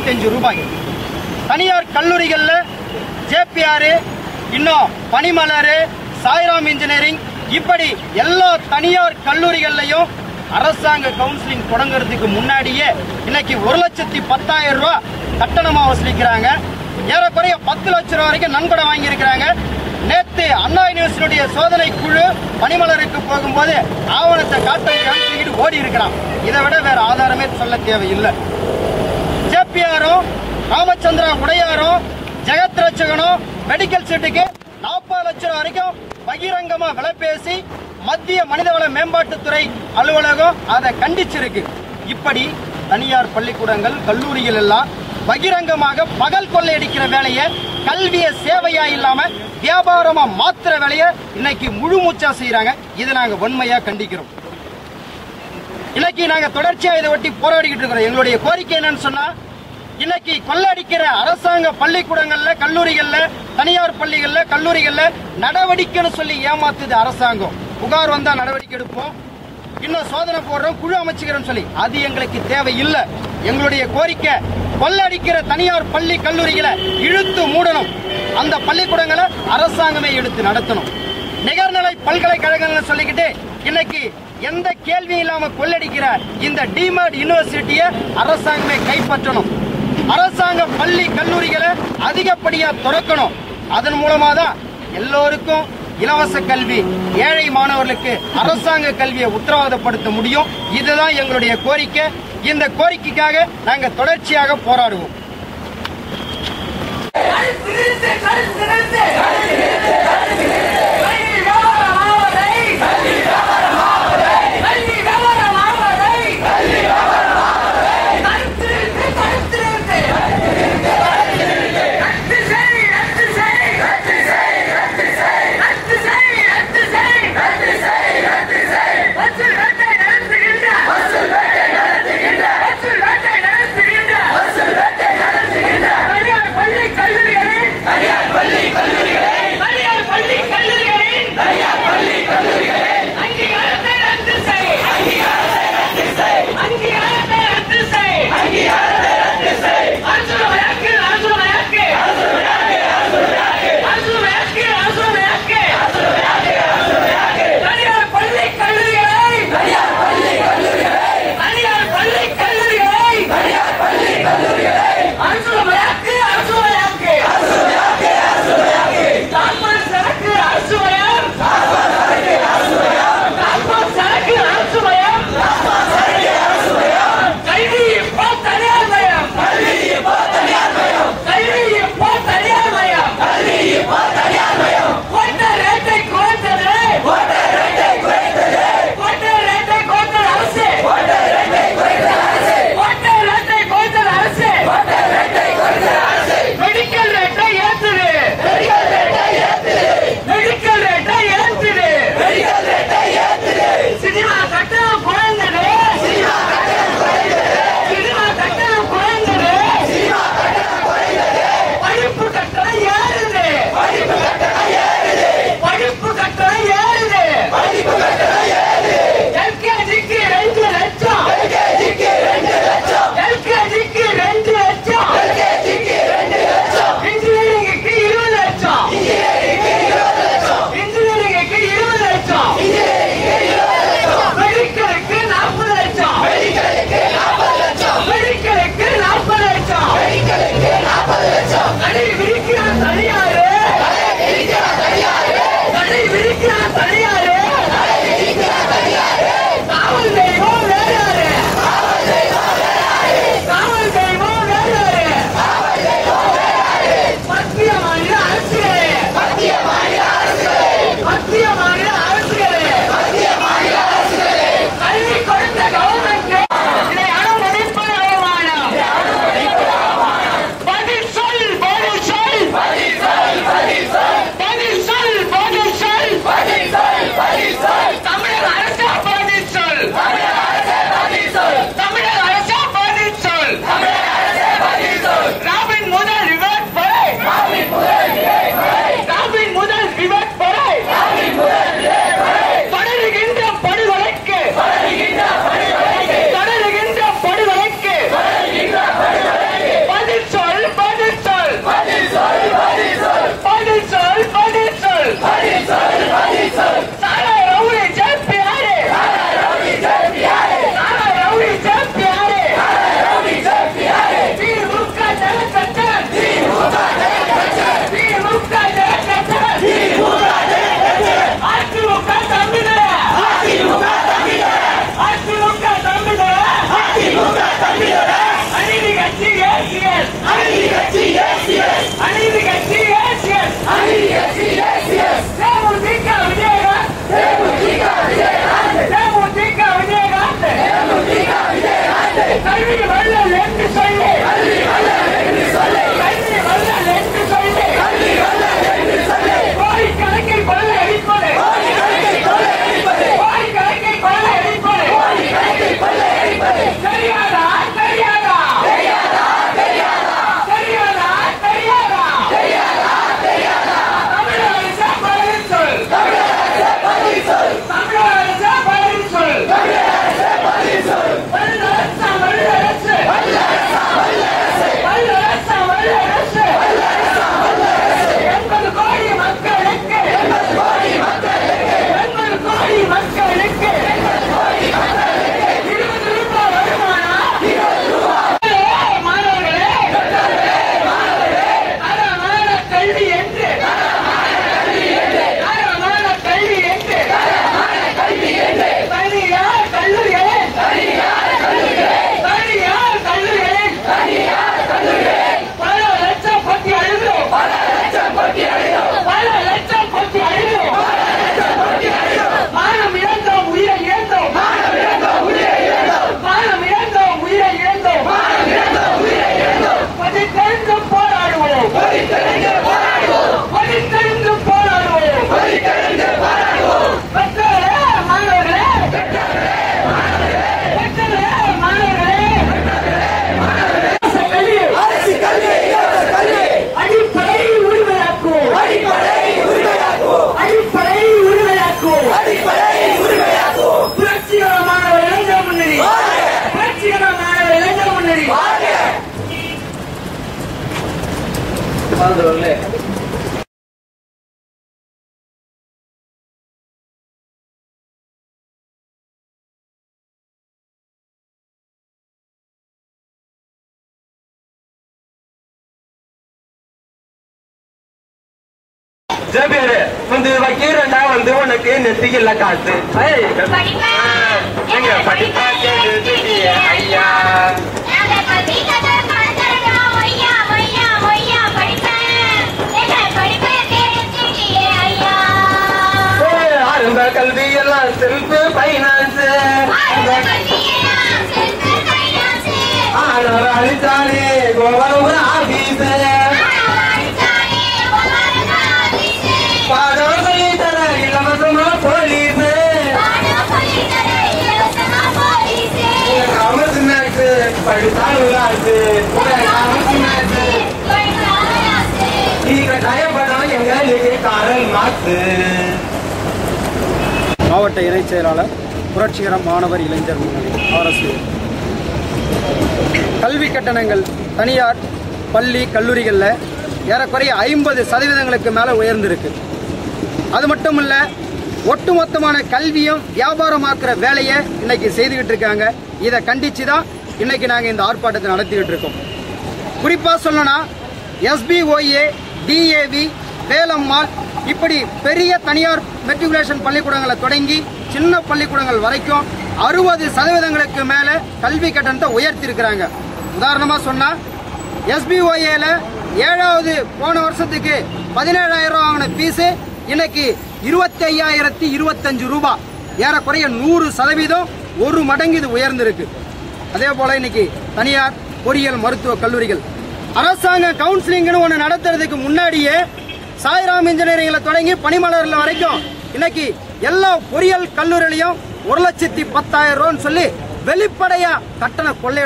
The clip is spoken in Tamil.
125 ரூபாய். தனியார் கல்லூரிகளில் ஜேபிஆர், இன்னும் பனிமலர், சாய்ராம் இன்ஜினியரிங், இப்படி எல்லா தனியார் கல்லூரிகள்லையும் அரசாங்க கவுன்சிலிங் தொடங்குறதுக்கு முன்னாடியே இன்னைக்கு 1,10,000 ரூபாய் கட்டணமா வசூலிக்கிறாங்க. ஏறக்குறைய 10 லட்சம் ரூபாய் வரைக்கும் நன்கொடை வாங்கியிருக்கிறாங்க. நேற்று அண்ணா யூனிவர்சிட்டியுடைய சோதனை குழு பனிமலருக்கு போகும்போது ஆவணத்தை காட்டிட்டு ஓடி இருக்கிறான். இதை விட வேற ஆதாரமே சொல்ல தேவையில்லை. ஜேபிஆரும், ராமச்சந்திரா உடையாரும், ஜெகத் ரட்சகனும் மெடிக்கல் சீட்டுக்கு 40 லட்சம் வரைக்கும் பகிரங்கமா விலை பேசி மத்திய மனிதவள மேம்பாட்டுத்துறை அலுவலகம் அதை கண்டிச்சிருக்கு. இப்படி தனியார் பள்ளிக்கூடங்கள், கல்லூரிகள் எல்லாம் பகிரங்கமாக பகல் கொள்ளையடிக்கிற வேலையை கல்விய சேவையா இல்லாம வியாபாரமா மாத்திர வேலையை இன்னைக்கு முழு மூச்சா செய்யறாங்க. இதை நாங்க வன்மையா கண்டிக்கிறோம். இன்னைக்கு நாங்க தொடர்ச்சியா இதை ஒட்டி போராடிக்கிட்டு இருக்கிறோம். எங்களுடைய கோரிக்கை என்னன்னு சொன்னா, இன்னைக்கு கொள்ளடிக்கிற அரசாங்க பள்ளிக்கூடங்கள்ல, கல்லூரிகள்ல, தனியார் பள்ளிகள்ல, கல்லூரிகள்ல நடவடிக்கைன்னு சொல்லி ஏமாத்துது அரசாங்கம். புகார் வந்தா நடவடிக்கை எடுப்போம், இன்னும் சோதனை போடுறோம், குழு அமைச்சுக்கிறோம் சொல்லி அது எங்களுக்கு தேவையில்லை. எங்களுடைய கோரிக்கை, கொள்ளடிக்கிற தனியார் பள்ளி கல்லூரிகளை இழுத்து மூடணும். அந்த பள்ளிக்கூடங்களை அரசாங்கமே எடுத்து நடத்தணும். நிகர்நிலை பல்கலைக்கழகங்கள் சொல்லிக்கிட்டு இன்னைக்கு எந்த கேள்வியும் இல்லாம கொள்ளடிக்கிற இந்த டிமேட் யூனிவர்சிட்டியை அரசாங்கமே கைப்பற்றணும். அரசாங்க பள்ளி கல்லூரிகளை அதிகப்படியா திறக்கணும். அதன் மூலமா தான் எல்லோருக்கும் இலவச கல்வி, ஏழை மாணவர்களுக்கு அரசாங்க கல்வியை உத்தரவாதப்படுத்த முடியும். இதுதான் எங்களுடைய கோரிக்கை. இந்த கோரிக்கைக்காக நாங்கள் தொடர்ச்சியாக போராடுவோம். ஜபேரு வந்து வைக்கிறண்டா வந்து உனக்கு நெத்தியில காசு எங்க படிப்பா ஐயா ஆரம்ப கல்வி எல்லாம் செல்ஃப் பைனான்ஸ் அழிச்சாலே கோவரம் ஆபீஸ் பாடம் சொல்லி தர இலவசமா போலீஸ் காமர்ஸ் மேக்ஸ் படித்தாலும் கட்டாயப்படம் எங்களுக்கு காரல் மாத்து. மாவட்ட இணைச் செயலாளர் புரட்சிகர மாணவர் இளைஞர் முன்னணி அரசு. கல்வி கட்டணங்கள் தனியார் பள்ளி கல்லூரிகளில் ஏறக்குறைய 50% மேலே உயர்ந்திருக்கு. அது மட்டும் இல்லை, ஒட்டுமொத்தமான கல்வியும் வியாபாரமாக்குற வேலையை இன்னைக்கு செய்துக்கிட்டு இருக்காங்க. இதை கண்டித்து தான் இன்னைக்கு நாங்கள் இந்த ஆர்ப்பாட்டத்தை நடத்திக்கிட்டு இருக்கோம். குறிப்பாக சொல்லணும்னா SBOA, DAV, வேலம்மாள் இப்படி பெரிய தனியார் மெட்ரிகுலேஷன் பள்ளிக்கூடங்களை தொடங்கி சின்ன பள்ளிக்கூடங்கள் வரைக்கும் 60% மேலே கல்வி கட்டணத்தை உயர்த்திருக்கிறாங்க. உதாரணமாக சொன்னால் SBOAல 7வது போன வருஷத்துக்கு 17,000 ரூபா வாங்கின ஃபீஸு இன்னைக்கு 25,025 ரூபாய், ஏறக்குறைய 100% ஒரு மடங்கு இது உயர்ந்திருக்கு. அதே போல இன்னைக்கு தனியார் பொறியியல் மருத்துவ கல்லூரிகள் அரசாங்க கவுன்சிலிங்னு ஒன்று நடத்துறதுக்கு முன்னாடியே சாய்ராம் இன்ஜினியரிங்ல தொடங்கி பனிமலர்ல வரைக்கும் இன்னைக்கு எல்லா பொறியியல் கல்லூரிலையும் 1,10,000 ரூபான்னு சொல்லி வெளிப்படையா கட்டண கொள்ளை